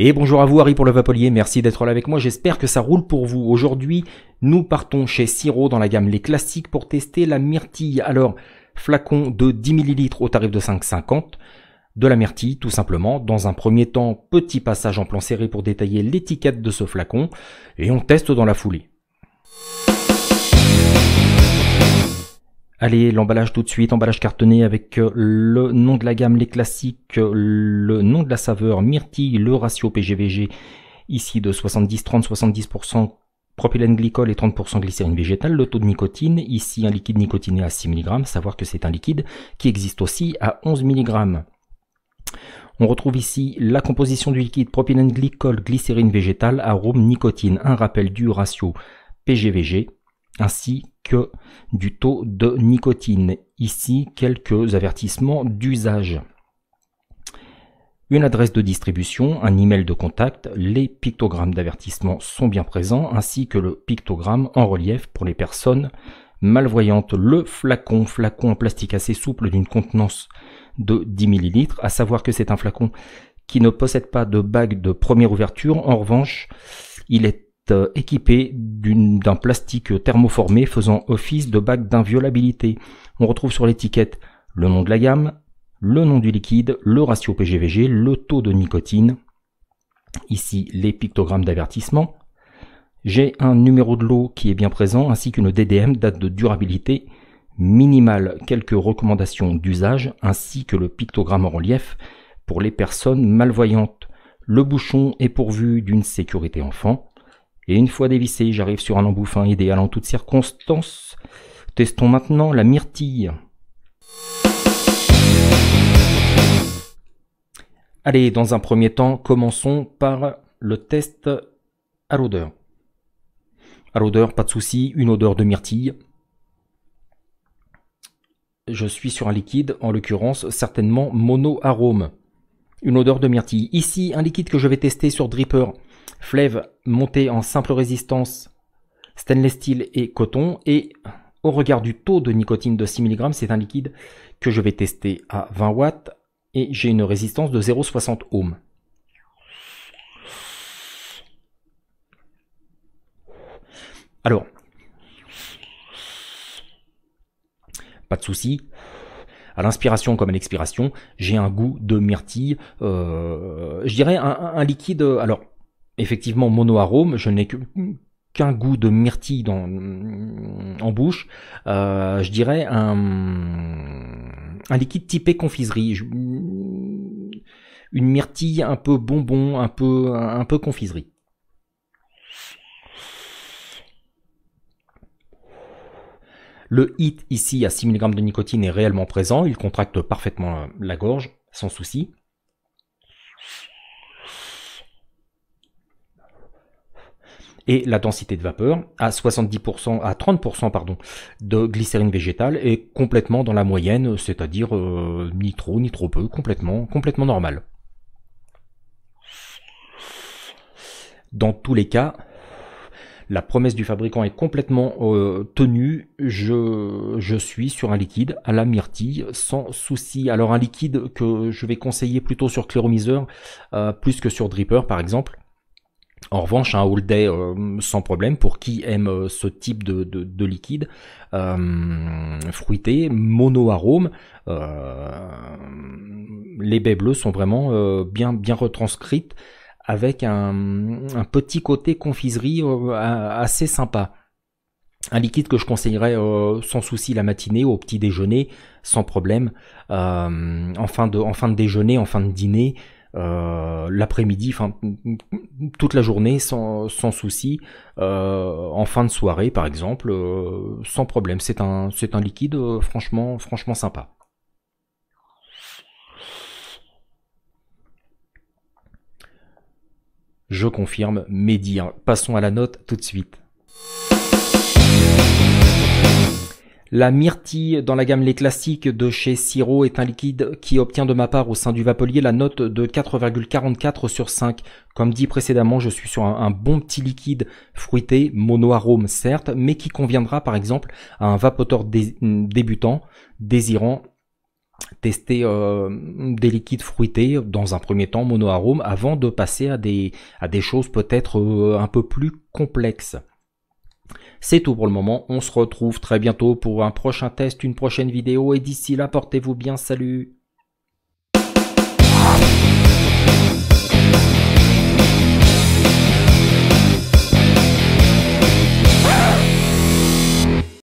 Et bonjour à vous, Harry pour le Vapolier, merci d'être là avec moi, j'espère que ça roule pour vous. Aujourd'hui, nous partons chez Siro dans la gamme Les Classiques pour tester la myrtille. Alors, flacon de 10 ml au tarif de 5,50, de la myrtille tout simplement. Dans un premier temps, petit passage en plan serré pour détailler l'étiquette de ce flacon, et on teste dans la foulée. Allez, l'emballage tout de suite, emballage cartonné avec le nom de la gamme, les classiques, le nom de la saveur, myrtille, le ratio PGVG, ici de 70-30, 70% propylène glycol et 30% glycérine végétale, le taux de nicotine, ici un liquide nicotiné à 6 mg, savoir que c'est un liquide qui existe aussi à 11 mg. On retrouve ici la composition du liquide, propylène glycol, glycérine végétale, arôme, nicotine, un rappel du ratio PGVG, ainsi que du taux de nicotine. Ici, quelques avertissements d'usage. Une adresse de distribution, un email de contact, les pictogrammes d'avertissement sont bien présents, ainsi que le pictogramme en relief pour les personnes malvoyantes. Le flacon en plastique assez souple d'une contenance de 10 ml, à savoir que c'est un flacon qui ne possède pas de bague de première ouverture. En revanche, il est équipé d'un plastique thermoformé faisant office de bague d'inviolabilité. On retrouve sur l'étiquette le nom de la gamme, le nom du liquide, le ratio PGVG, le taux de nicotine, ici les pictogrammes d'avertissement. J'ai un numéro de lot qui est bien présent, ainsi qu'une DDM, date de durabilité minimale, quelques recommandations d'usage, ainsi que le pictogramme en relief pour les personnes malvoyantes. Le bouchon est pourvu d'une sécurité enfant. Et une fois dévissé, j'arrive sur un embout fin idéal en toutes circonstances. Testons maintenant la myrtille. Allez, dans un premier temps, commençons par le test à l'odeur. À l'odeur, pas de souci, une odeur de myrtille. Je suis sur un liquide, en l'occurrence certainement mono-arôme. Une odeur de myrtille. Ici, un liquide que je vais tester sur Dripper. Flève monté en simple résistance, stainless steel et coton. Et au regard du taux de nicotine de 6 mg, c'est un liquide que je vais tester à 20 watts. Et j'ai une résistance de 0,60 ohms. Alors, pas de souci. À l'inspiration comme à l'expiration, j'ai un goût de myrtille. Je dirais un liquide. Alors, effectivement, mono-arôme, je n'ai qu'un goût de myrtille en bouche. Je dirais un liquide typé confiserie. Une myrtille un peu bonbon, un peu confiserie. Le hit ici à 6 mg de nicotine est réellement présent, il contracte parfaitement la gorge, sans souci. Et la densité de vapeur à 70%, à 30% pardon, de glycérine végétale est complètement dans la moyenne, c'est-à-dire ni trop ni trop peu, complètement normal. Dans tous les cas, la promesse du fabricant est complètement tenue. Je suis sur un liquide à la myrtille sans souci. Alors un liquide que je vais conseiller plutôt sur Cléromiseur plus que sur Dripper par exemple. En revanche, un All Day sans problème pour qui aime ce type de liquide fruité, mono-arôme. Les baies bleues sont vraiment bien retranscrites avec un petit côté confiserie assez sympa. Un liquide que je conseillerais sans souci la matinée, au petit déjeuner, sans problème, en fin de déjeuner, en fin de dîner, l'après-midi, enfin toute la journée sans souci, en fin de soirée par exemple, sans problème. C'est un liquide franchement sympa. Je confirme mes dires. Passons à la note tout de suite. La myrtille dans la gamme Les Classiques de chez Siro est un liquide qui obtient de ma part au sein du Vapolier la note de 4,44 sur 5. Comme dit précédemment, je suis sur un bon petit liquide fruité, mono-arôme certes, mais qui conviendra par exemple à un vapoteur débutant désirant tester des liquides fruités dans un premier temps, monoarôme, avant de passer à des choses peut-être un peu plus complexes. C'est tout pour le moment, on se retrouve très bientôt pour un prochain test, une prochaine vidéo, et d'ici là, portez-vous bien, salut!